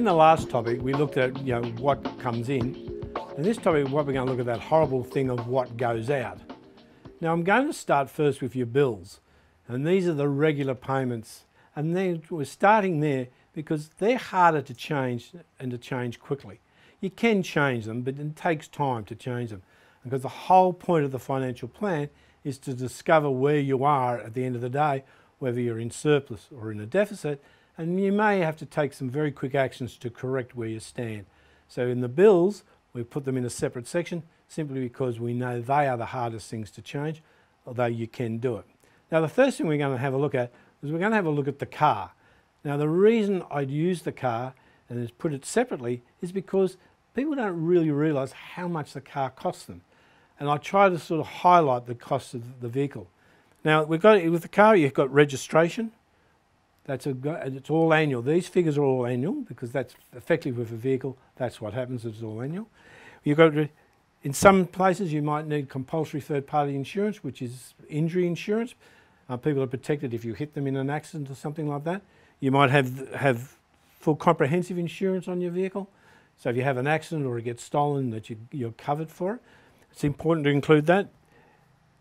In the last topic, we looked at what comes in. In this topic, what we're going to look at that horrible thing of what goes out. Now, I'm going to start first with your bills, and these are the regular payments, and then we're starting there because they're harder to change and to change quickly. You can change them, but it takes time to change them, because the whole point of the financial plan is to discover where you are at the end of the day, whether you're in surplus or in a deficit, and you may have to take some very quick actions to correct where you stand. So in the bills, we put them in a separate section simply because we know they are the hardest things to change, although you can do it. Now, the first thing we're going to have a look at is we're going to have a look at the car. Now, the reason I'd use the car and put it separately is because people don't really realise how much the car costs them. And I try to sort of highlight the cost of the vehicle. Now, with the car, you've got registration. It's all annual. These figures are all annual because that's effective with a vehicle. That's what happens. It's all annual. You've got, in some places, you might need compulsory third-party insurance, which is injury insurance. People are protected if you hit them in an accident or something like that. You might have full comprehensive insurance on your vehicle. So if you have an accident or it gets stolen, that you're covered for it. It's important to include that.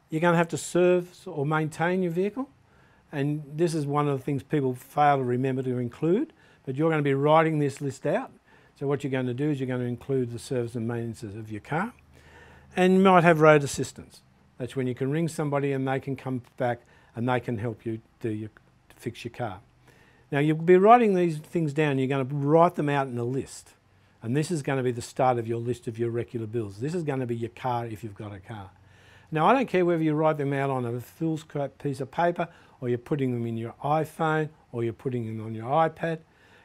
You're going to have to service or maintain your vehicle. And this is one of the things people fail to remember to include, but you're going to be writing this list out. So what you're going to do is you're going to include the service and maintenance of your car. And you might have road assistance. That's when you can ring somebody and they can come back and they can help you fix your car. Now, you'll be writing these things down. You're going to write them out in a list. And this is going to be the start of your list of your regular bills. This is going to be your car if you've got a car. Now, I don't care whether you write them out on a foolscap piece of paper or you're putting them in your iPhone or you're putting them on your iPad.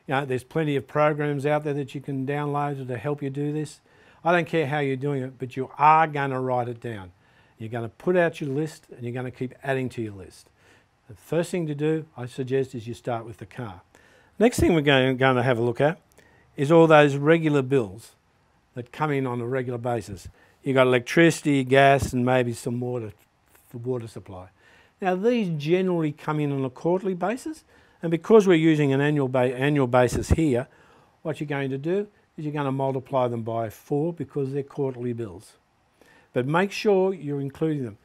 There's plenty of programs out there that you can download to help you do this. I don't care how you're doing it, but you are going to write it down. You're going to put out your list and you're going to keep adding to your list. The first thing to do, I suggest, is you start with the car. Next thing we're going to have a look at is all those regular bills that come in on a regular basis. You've got electricity, gas, and maybe some water for water supply. Now, these generally come in on a quarterly basis, and because we're using an annual basis here, what you're going to do is you're going to multiply them by 4 because they're quarterly bills. But make sure you're including them.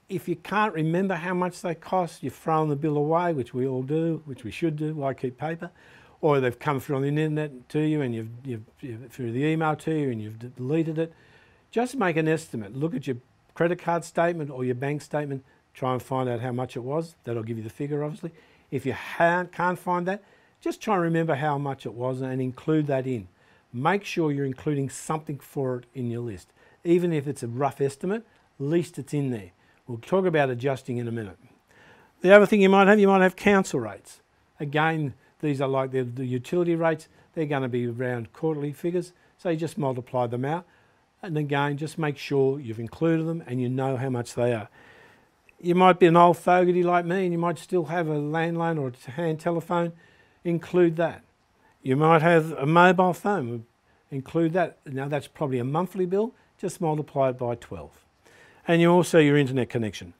If you can't remember how much they cost, you've thrown the bill away, which we all do, which we should do, why keep paper? Or they've come through on the internet to you and you've through the email to you and you've deleted it. Just make an estimate. Look at your credit card statement or your bank statement. Try and find out how much it was. That'll give you the figure, obviously. If you can't find that, just try and remember how much it was and include that in. Make sure you're including something for it in your list. Even if it's a rough estimate, at least it's in there. We'll talk about adjusting in a minute. The other thing you might have council rates. Again, these are like the utility rates. They're going to be around quarterly figures. So you just multiply them out. And again, just make sure you've included them and you know how much they are. You might be an old fogarty like me and you might still have a landline or a hand telephone. Include that. You might have a mobile phone. Include that. Now that's probably a monthly bill. Just multiply it by 12. And you also your internet connection.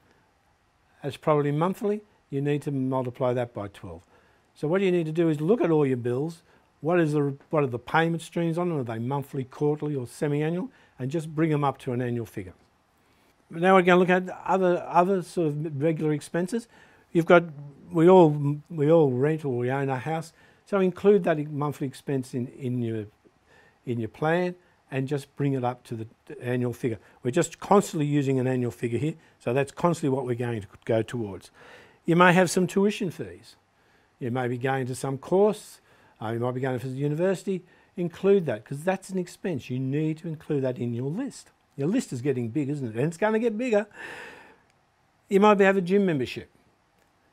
That's probably monthly. You need to multiply that by 12. So what you need to do is look at all your bills. What are the payment streams on them? Are they monthly, quarterly or semi-annual? And just bring them up to an annual figure. Now we're going to look at other sort of regular expenses. We all rent or we own a house, so include that monthly expense in your plan and just bring it up to the annual figure. We're just constantly using an annual figure here, so that's constantly what we're going to go towards. You may have some tuition fees. You may be going to some course. You might be going to the university. Include that because that's an expense. You need to include that in your list. Your list is getting big, isn't it? And it's going to get bigger. You might have a gym membership.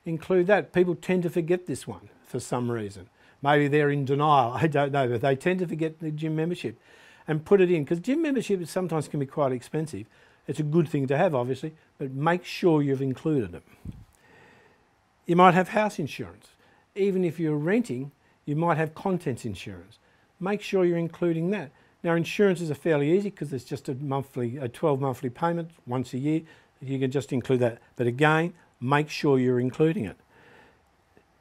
Include that. People tend to forget this one for some reason. Maybe they're in denial. I don't know, but they tend to forget the gym membership. And put it in because gym membership sometimes can be quite expensive. It's a good thing to have, obviously, but make sure you've included it. You might have house insurance. Even if you're renting, you might have contents insurance. Make sure you're including that. Now, insurances are fairly easy because it's just a 12 monthly payment once a year. You can just include that. But again, make sure you're including it.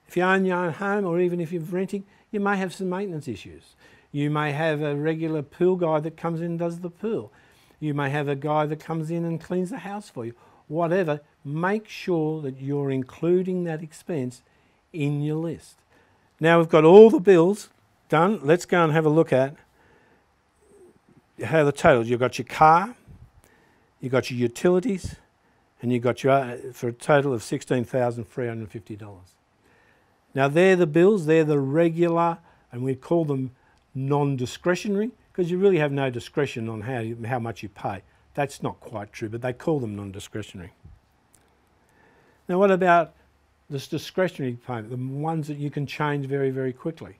If you own your own home or even if you're renting, You may have some maintenance issues. You may have a regular pool guy that comes in and does the pool. You may have a guy that comes in and cleans the house for you. Whatever, make sure that you're including that expense in your list. Now we've got all the bills done. Let's go and have a look at how the totals. You've got your car, you've got your utilities, and you've got your, for a total of $16,350. Now they're the bills, they're the regular, and we call them non-discretionary, because you really have no discretion on how much you pay. That's not quite true, but they call them non-discretionary. Now what about this discretionary payment, the ones that you can change very, very quickly?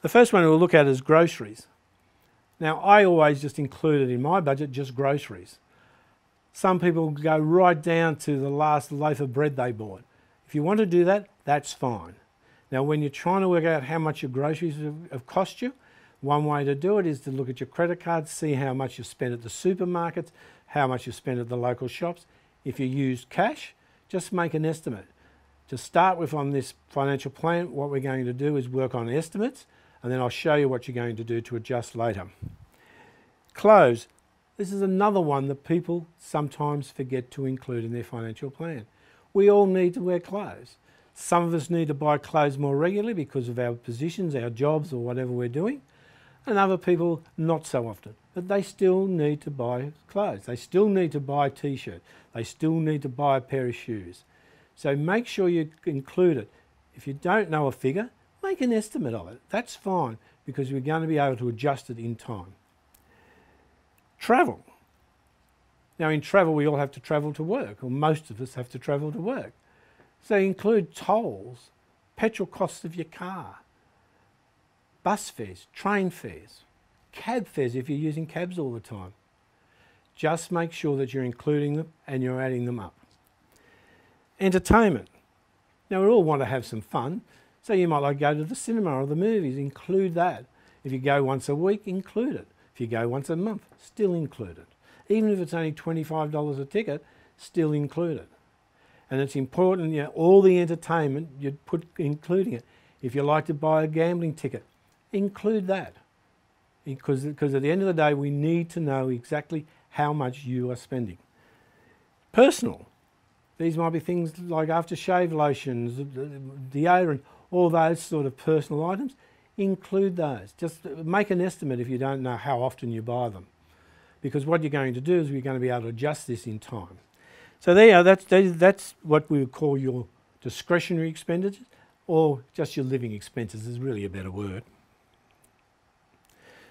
The first one we'll look at is groceries. Now I always just included in my budget just groceries. Some people go right down to the last loaf of bread they bought. If you want to do that, that's fine. Now when you're trying to work out how much your groceries have cost you, one way to do it is to look at your credit cards, see how much you spend at the supermarkets, how much you spend at the local shops. If you use cash, just make an estimate. To start with on this financial plan, what we're going to do is work on estimates, and then I'll show you what you're going to do to adjust later. Clothes. This is another one that people sometimes forget to include in their financial plan. We all need to wear clothes. Some of us need to buy clothes more regularly because of our positions, our jobs, or whatever we're doing. And other people not so often. But they still need to buy clothes. They still need to buy a t-shirt. They still need to buy a pair of shoes. So make sure you include it. If you don't know a figure, make an estimate of it. That's fine, because we're going to be able to adjust it in time. Travel. Now in travel we all have to travel to work, or most of us have to travel to work. So include tolls, petrol costs of your car, bus fares, train fares, cab fares if you're using cabs all the time. Just make sure that you're including them and you're adding them up. Entertainment. Now we all want to have some fun, so you might like to go to the cinema or the movies, include that. If you go once a week, include it. If you go once a month, still include it. Even if it's only $25 a ticket, still include it. And it's important, you know, all the entertainment, you'd put including it. If you like to buy a gambling ticket, include that. Because at the end of the day, we need to know exactly how much you are spending. Personal. These might be things like aftershave lotions, deodorant, all those sort of personal items. Include those. Just make an estimate if you don't know how often you buy them. Because what you're going to do is we're going to be able to adjust this in time. So there you are, that's what we would call your discretionary expenditures, or just your living expenses is really a better word.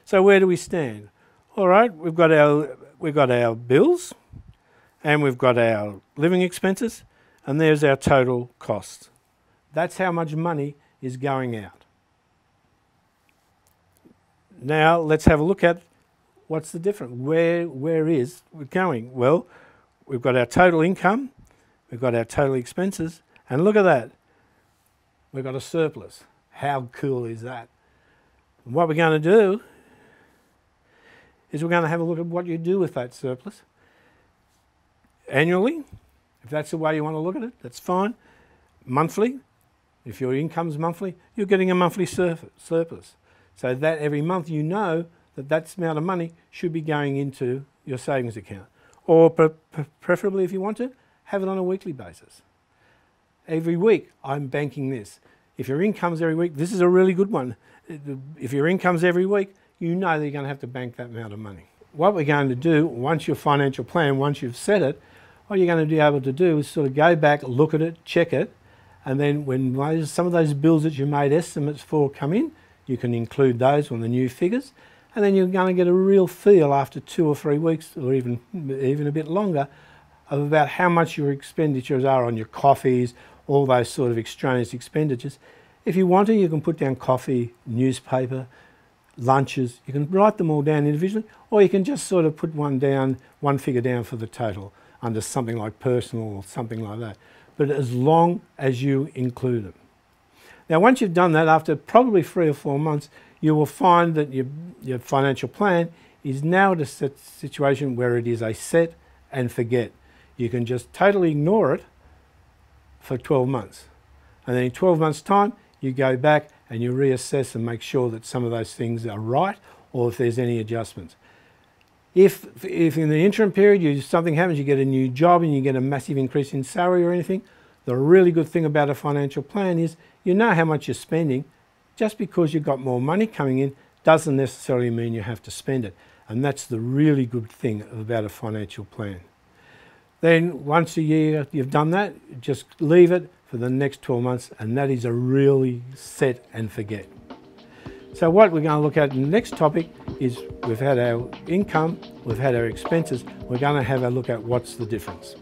So where do we stand? All right, we've got our bills, and we've got our living expenses, and there's our total costs. That's how much money is going out. Now let's have a look at what's the difference. Where is it going? Well, we've got our total income, we've got our total expenses, and look at that. We've got a surplus. How cool is that? And what we're going to do is we're going to have a look at what you do with that surplus. Annually, if that's the way you want to look at it, that's fine. Monthly, if your income's monthly, you're getting a monthly surplus. So that every month you know that that amount of money should be going into your savings account. Or preferably, if you want to, have it on a weekly basis. Every week, I'm banking this. If your income's every week, this is a really good one. If your income's every week, you know that you're going to have to bank that amount of money. What we're going to do, once your financial plan, once you've set it, what you're going to be able to do is sort of go back, look at it, check it, and then when some of those bills that you made estimates for come in, you can include those on the new figures, and then you're going to get a real feel after 2 or 3 weeks, or even a bit longer, of about how much your expenditures are on your coffees, all those sort of extraneous expenditures. If you want to, you can put down coffee, newspaper, lunches. You can write them all down individually, or you can just sort of put one figure down for the total under something like personal or something like that. But as long as you include them. Now, once you've done that, after probably 3 or 4 months, you will find that your financial plan is now at a situation where it is a set and forget. You can just totally ignore it for 12 months. And then in 12 months' time, you go back and you reassess and make sure that some of those things are right, or if there's any adjustments. If in the interim period something happens, you get a new job and you get a massive increase in salary or anything, the really good thing about a financial plan is you know how much you're spending. Just because you've got more money coming in doesn't necessarily mean you have to spend it. And that's the really good thing about a financial plan. Then once a year you've done that, just leave it for the next 12 months, and that is a really set and forget. So what we're going to look at in the next topic is we've had our income, we've had our expenses, we're going to have a look at what's the difference.